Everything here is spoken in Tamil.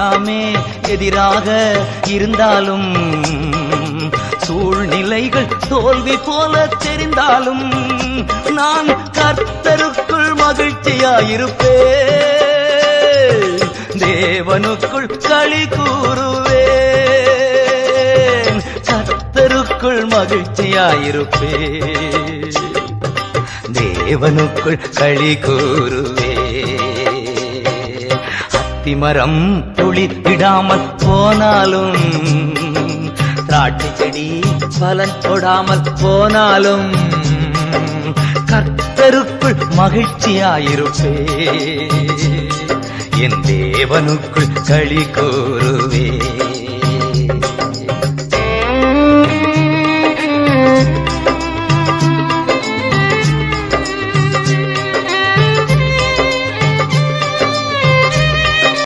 எல்லாமே எதிராக இருந்தாலும், சூழ்நிலைகள் தோல்வி போல தெரிந்தாலும், நான் கர்த்தருக்குள் மகிழ்ச்சியாயிருப்பேன், தேவனுக்குள் களி கூறுவேன், கர்த்தருக்குள் மகிழ்ச்சியாயிருப்பேன், தேவனுக்குள் களி கூறுவேன். அத்திமரம் துளிர்விடாமல் போனாலும், திராட்சை செடி பலன் தொடாமல் போனாலும், கர்த்தருக்குள் மகிழ்ச்சியாயிருப்பேன், என் தேவனுக்குள் களி கூறுவேன்.